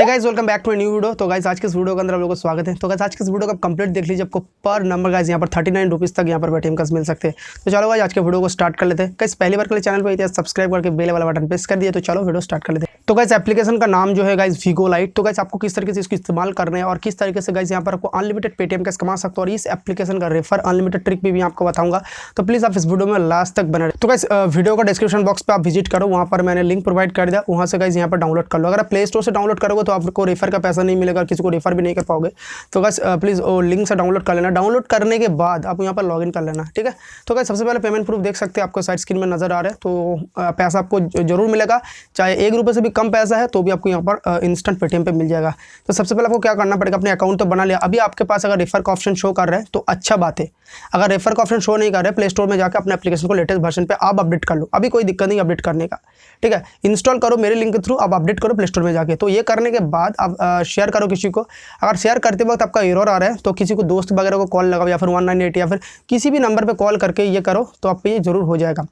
Guys welcome back to a new video. तो guys आज के इस वीडियो के अंदर आप लोगों को स्वागत है। तो गाइस आज के इस वीडियो का कंप्लीट देख लीजिए, आपको पर नंबर गाइस यहाँ पर 39 रुपीज़ तक यहाँ पर पेटीएम का मिल सकते हैं। तो चलो गाइस आज के वीडियो को स्टार्ट कर लेते हैं। गाइस पहली बार के लिए चैनल पर इतिहास सब्सक्राइब करके बेल वाला बटन प्रेस कर दिया। तो चलो वीडियो स्टार्ट कर लेते हैं। तो गाइस एप्लीकेशन का नाम जो है गाइस वीगो लाइट। तो गाइस आपको किस तरीके से इसको इस्तेमाल करना है और किस तरीके से गाइस यहाँ पर आपको अनलिमिटेड पेटीएम कैश कमा सकते हो और इस एप्लीकेशन का रेफर अनलिमिटेड ट्रिक भी आपको बताऊंगा। तो प्लीज़ आप इस वीडियो में लास्ट तक बने रहे। तो गाइस वीडियो का डिस्क्रिप्शन बॉक्स पे आप विजिट करो, वहाँ पर मैंने लिंक प्रोवाइड कर दिया, वहाँ से गाइस यहाँ पर डाउनलोड कर लो। अगर आप प्ले स्टोर से डाउनलोड करोगे तो आपको रेफर का पैसा नहीं मिलेगा, किसी को रेफर भी नहीं कर पाओगे। तो गाइस प्लीज़ वो लिंक से डाउनलोड कर लेना। डाउनलोड करने के बाद आप यहाँ पर लॉगिन कर लेना, ठीक है। तो गाइस सबसे पहले पेमेंट प्रूफ देख सकते हैं, आपको साइड स्क्रीन में नजर आ रहा है। तो पैसा आपको जरूर मिलेगा, चाहे 1 रुपये से भी कम पैसा है तो भी आपको यहाँ पर इंस्टेंट पेटीएम पे मिल जाएगा। तो सबसे पहले आपको क्या करना पड़ेगा, अपने अकाउंट तो बना लिया। अभी आपके पास अगर रेफर का ऑप्शन शो कर रहा है तो अच्छा बात है। अगर रेफर का ऑप्शन शो नहीं कर रहा है, प्ले स्टोर में जाकर अपने एप्लीकेशन को लेटेस्ट वर्जन पे आप अपडेट कर लो। अभी कोई दिक्कत नहीं अपडेट करने का, ठीक है। इंस्टॉल करो मेरे लिंक के थ्रू, आप अपडेट करो प्ले स्टोर में जाके। तो ये करने के बाद आप शेयर करो किसी को। अगर शेयर करते वक्त आपका एरर आ रहा है तो किसी को दोस्त वगैरह को कॉल लगाओ या फिर 198 या फिर किसी भी नंबर पे कॉल करके ये करो तो आपको ये जरूर हो जाएगा।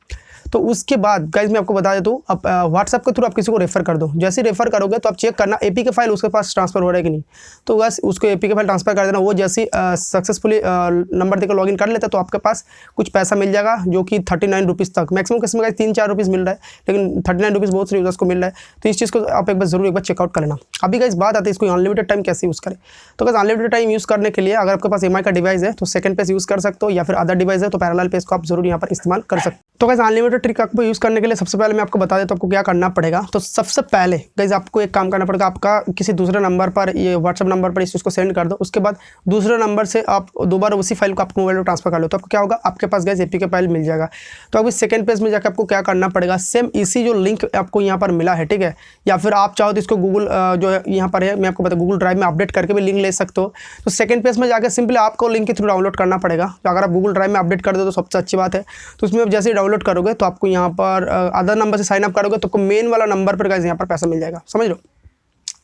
तो उसके बाद गाइज मैं आपको बता देता हूँ, आप व्हाट्सएप के थ्रू आप किसी को रेफर कर दो। जैसे ही रेफर करोगे तो आप चेक करना एपीके फाइल उसके पास ट्रांसफर हो रहा है कि नहीं। तो बस उसको एपीके फाइल ट्रांसफर कर देना। वो जैसे सक्सेसफुली नंबर देकर लॉगिन कर लेता है तो आपके पास कुछ पैसा मिल जाएगा, जो कि 39 रुपीज़ तक मैक्सिमम किस्म का 3-4 रुपीज़ मिल रहा है, लेकिन 39 रुपीज़ बहुत से यूजर्स को मिल रहा है। तो इस चीज़ को आप एक बार जरूर एक बार चेकआउट कर लेना। अभी गाइस बात आती है इसको अनलिमिटेड टाइम कैसे यूज़ करें। तो गाइस अनलिमिटेड टाइम यूज़ करने के लिए अगर आपके पास एमआई का डिवाइस है तो सेकंड पेज यूज़ कर सकते हो, या फिर अदर डिवाइस है तो पैरेलल पेज को आप जरूर यहाँ पर इस्तेमाल कर सकते हो। तो गाइस अनलिमिटेड ट्रिक आपको यूज़ करने के लिए सबसे पहले मैं आपको बता देता हूँ आपको क्या करना पड़ेगा। तो सबसे पहले गाइस आपको एक काम करना पड़ेगा, आपका किसी दूसरे नंबर पर ये व्हाट्सएप नंबर पर इस चीज़ को सेंड कर दो। उसके बाद दूसरे नंबर से आप दोबारा उसी फाइल को आप मोबाइल में ट्रांसफर कर लो। तो आपको क्या होगा, आपके पास गाइस एपीके फाइल मिल जाएगा। तो अभी सेकंड पेज में जाकर आपको क्या करना पड़ेगा, सेम इसी जो लिंक आपको यहाँ पर मिला है, ठीक है, या फिर आप चाहो तो इसको गूगल जो है यहाँ पर है मैं आपको बता गूगल ड्राइव में अपडेट करके भी लिंक ले सकते हो। तो सेकंड पेज में जाकर सिंपली आपको लिंक के थ्रू डाउनलोड करना पड़ेगा। तो अगर आप गूगल ड्राइव में अपडेट कर दो तो सबसे अच्छी बात है। तो उसमें आप जैसे ही डाउनलोड करोगे तो आपको यहाँ पर अदर नंबर से साइन अप करोगे तो मेन वाला नंबर पर गाइस यहाँ पर पैसा मिल जाएगा, समझ लो।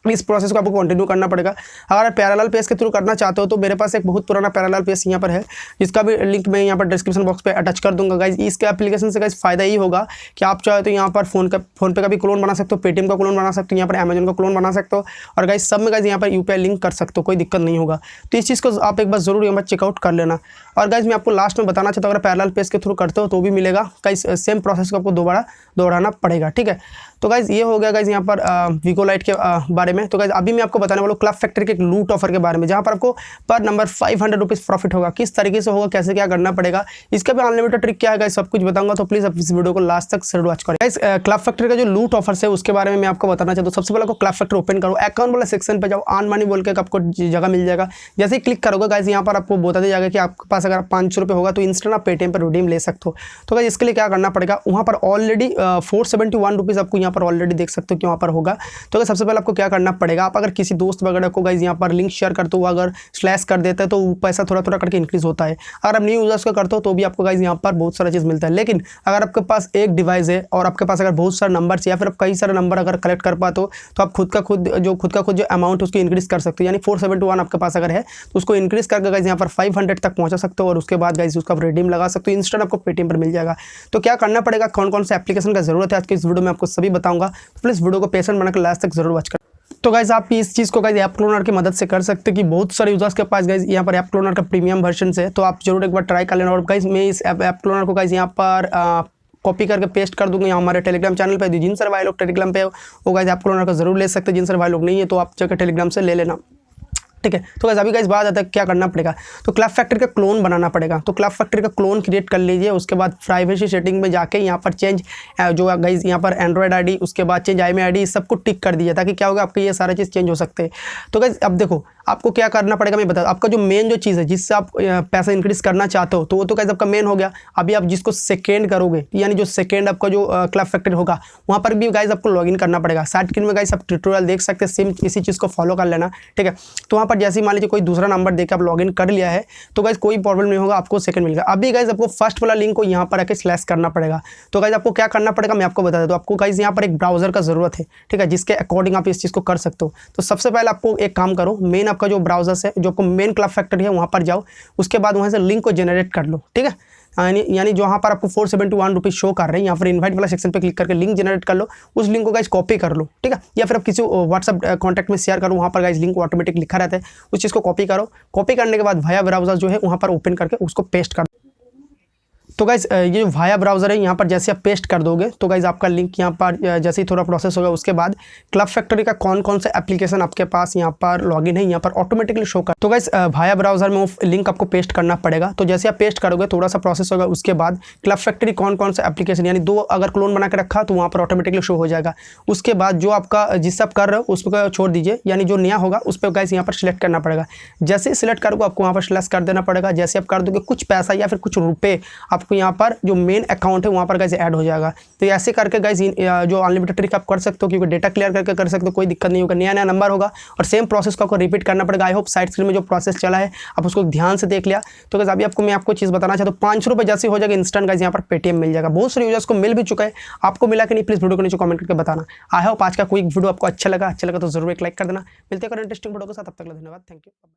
इस प्रोसेस को आपको कंटिन्यू करना पड़ेगा। अगर आप पैरेलल पेज के थ्रू करना चाहते हो तो मेरे पास एक बहुत पुराना पैरेलल पेज यहाँ पर है, जिसका भी लिंक मैं यहाँ पर डिस्क्रिप्शन बॉक्स पे अटैच कर दूंगा। गाइस इसके एप्लीकेशन से गाइस फायदा ही होगा कि आप चाहे तो यहाँ पर फोन पे का भी क्लोन बना सकते हो, पेटीएम का क्लोन बना सकते हो, यहाँ पर अमेजन का क्लोन बना सकते हो, और गाइस सब में गाइस यहाँ पर यूपीआई लिंक कर सकते हो, कोई दिक्कत नहीं होगा। तो इस चीज़ को आप एक बार जरूर यहाँ पर चेकआउट कर लेना। और गाइस मैं आपको लास्ट में बताना चाहता हूँ, अगर पैरेलल पेज के थ्रू करते हो तो भी मिलेगा। गाइस सेम प्रोसेस को आपको दोबारा दोहराना पड़ेगा, ठीक है। तो गाइस ये हो गया गाइस यहाँ पर वीगो लाइट के बारे में। तो गाइस अभी मैं आपको बताने वाला हूँ क्लब फैक्ट्री के एक लूट ऑफर के बारे में, जहाँ पर आपको पर नंबर 500 रुपीज़ प्रॉफिट होगा। किस तरीके से होगा, कैसे क्या करना पड़ेगा, इसका भी अनलिमिटेड ट्रिक क्या है गाइस सब कुछ बताऊंगा। तो प्लीज़ आप इस वीडियो को लास्ट तक जरूर वॉच करें। गाइस क्लब फैक्ट्री का जो लूट ऑफर है उसके बारे में मैं आपको बताना चाहता हूँ। सबसे पहले आपको क्लब फैक्ट्री ओपन करो, अकाउंट वाला सेक्शन पे जाओ, ऑन मनी बोल के आपको जगह मिल जाएगा। जैसे ही क्लिक करोगे गाइस यहाँ पर आपको बता दिया जाएगा कि आपके पास अगर 500 रुपये होगा तो इंस्टेंट आप पेटीएम पर रिडीम ले सकते हो। तो गाइस इसके लिए क्या करना पड़ेगा, वहाँ पर ऑलरेडी 471 रुपीज़ आपको यहाँ पर ऑलरेडी देख सकते हो कि वहाँ पर होगा। तो सबसे पहले आपको क्या करना पड़ेगा, आप अगर किसी दोस्त वगैरह को गाइस यहाँ पर लिंक शेयर करते हो, अगर स्लैश कर देते हैं तो पैसा थोड़ा थोड़ा करके इंक्रीज होता है। अगर आप न्यू यूजर्स का करते हो तो भी आपको गाइस यहाँ पर बहुत सारा चीज़ मिलता है। लेकिन अगर आपके पास एक डिवाइस है और आपके पास अगर बहुत सारे नंबर या फिर आप कई सारे नंबर अगर कलेक्ट कर पाते हो तो आप खुद का खुद जो अमाउंट उसको इंक्रीज कर सकते हो। यानी 471 आपके पास अगर है तो उसको इंक्रीज करके गाइस यहाँ पर 500 तक पहुँचा सकते हो, और उसके बाद गाइस उसका रिडीम लगा सकते हो, इंस्टेंट आपको पेटीएम पर मिल जाएगा। तो क्या करना पड़ेगा, कौन कौन से एप्लीकेशन का जरूरत है, आज की इस वीडियो में आपको सभी बताऊंगा। तो प्लीज़ वीडियो को पेशेंट बनाकर लास्ट तक जरूर वॉच करें। तो गाइस आप इस चीज़ को गाइस ऐप क्लोनर की मदद से कर सकते हैं कि बहुत सारे यूजर्स के पास गाइस यहाँ पर ऐप क्लोनर का प्रीमियम वर्जन है। तो आप जरूर एक बार ट्राई कर लेना। और गाइस मैं इस ऐप क्लोनर को गाइस यहाँ पर कॉपी करके पेस्ट कर दूंगा यहाँ हमारे टेलीग्राम चैनल पे। जिन सारे भाई लोग टेलीग्राम पे वो गाइस ऐप क्लोनर को जरूर ले सकते हैं। जिन सारे भाई लोग नहीं है तो आप जाकर टेलीग्राम से ले लेना, ठीक है। तो गाइस अभी गाइस बात आता है क्या करना पड़ेगा, तो क्लब फैक्ट्री का क्लोन बनाना पड़ेगा। तो क्लब फैक्ट्री का क्लोन क्रिएट कर लीजिए। उसके बाद प्राइवेसी सेटिंग में जाके यहाँ पर चेंज जो गाइस यहाँ पर एंड्रॉयड आईडी, उसके बाद चेंज IMEI आईडी, सबको टिक कर दीजिए, ताकि क्या होगा आपके ये सारा चीज़ चेंज हो सकते हैं। तो गाइस अब देखो आपको क्या करना पड़ेगा, मैं बता, आपका जो मेन जो चीज़ है जिससे आप पैसा इंक्रीज करना चाहते हो तो वो तो गाइस आपका मेन हो गया। अभी आप जिसको सेकेंड करोगे, यानी जो सेकेंड आपका जो क्लब फैक्ट्री होगा वहाँ पर भी गाइस आपको लॉगिन करना पड़ेगा। साइड स्क्रीन में गाइस आप ट्यूटोरियल देख सकते हैं, सेम इसी चीज़ को फॉलो कर लेना, ठीक है। तो वहाँ पर जैसे ही मान लीजिए कोई दूसरा नंबर देकर आप लॉगिन कर लिया है तो गाइस कोई प्रॉब्लम नहीं होगा, आपको सेकंड मिलेगा। अभी गाइस आपको फर्स्ट वाला लिंक को यहाँ पर आके स्लैश करना पड़ेगा। तो गाइस आपको क्या करना पड़ेगा मैं आपको बता देता हूँ। आपको गाइस यहाँ पर एक ब्राउजर का जरूरत है, ठीक है, जिसके अकॉर्डिंग आप इस चीज़ को कर सकते हो। तो सबसे पहले आपको एक काम करो, मेन आपका जो ब्राउजर है, जो आपको मेन क्लब फैक्ट्री है वहाँ पर जाओ। उसके बाद वहाँ से लिंक को जनरेट कर लो, ठीक है। यानी जो यहाँ पर आपको 471 रुपीज़ शो कर रहे हैं, यहाँ पर इन्वाइट वाला सेक्शन पे क्लिक करके लिंक जनरेट कर लो, उस लिंक को गाइस कॉपी कर लो, ठीक है, या फिर आप किसी व्हाट्सअप कॉन्टैक्ट में शेयर करो, वहाँ पर गाइस लिंक ऑटोमेटिक लिखा रहता है, उस चीज़ को कॉपी करो। कॉपी करने के बाद वाया ब्राउज़र जो है वहाँ पर ओपन करके उसको पेस्ट कर। तो गाइज ये जो वाया ब्राउज़र है यहाँ पर जैसे आप पेस्ट कर दोगे तो गाइज आपका लिंक यहाँ पर जैसे ही थोड़ा प्रोसेस होगा उसके बाद क्लब फैक्ट्री का कौन कौन सा एप्लीकेशन आपके पास यहाँ पर लॉगिन है यहाँ पर ऑटोमेटिकली शो कर। तो गाइज वाया ब्राउज़र में वो लिंक आपको पेस्ट करना पड़ेगा। तो जैसे आप पेस्ट करोगे थोड़ा सा प्रोसेस होगा, उसके बाद क्लब फैक्ट्री कौन कौन सा एप्लीकेशन यानी 2 अगर क्लोन बना के रखा तो वहाँ पर ऑटोमेटिकली शो हो जाएगा। उसके बाद जो आपका जिससे आप कर रहे हो उस पर छोड़ दीजिए, यानी जो नया होगा उस पर गाइज यहाँ पर सिलेक्ट करना पड़ेगा। जैसे ही सिलेक्ट करोगे आपको वहाँ पर सिलेक्ट कर देना पड़ेगा। जैसे आप कर दोगे कुछ पैसा या फिर कुछ रुपये आपको यहाँ पर जो मेन अकाउंट है वहाँ पर गाइस ऐड हो जाएगा। तो ऐसे करके गाइस जो अनलिमिटेड ट्रिक आप कर सकते हो, क्योंकि डेटा क्लियर करके कर सकते हो, कोई दिक्कत नहीं होगा। नया नया नंबर होगा और सेम प्रोसेस को आपको रिपीट करना पड़ेगा। आई होप साइड स्क्रीन में जो प्रोसेस चला है आप उसको ध्यान से देख लिया। तो गाइस अभी मैं आपको चीज़ बताना चाहता हूँ, 5 रुपये जैसे हो जाएगा इंस्टेंट गाइस यहाँ पर पेटीएम मिल जाएगा। बहुत सारे यूजर्स को मिल भी चुका है, आपको मिला कि नहीं प्लीज़ वीडियो को नीचे कमेंट करके बताना। आई होप आज का कोई वीडियो आपको अच्छा लगा तो जरूर एक लाइक कर देना। मिलते हैं इंटरेस्टिंग वीडियो के साथ, तब तक धन्यवाद, थैंक यू।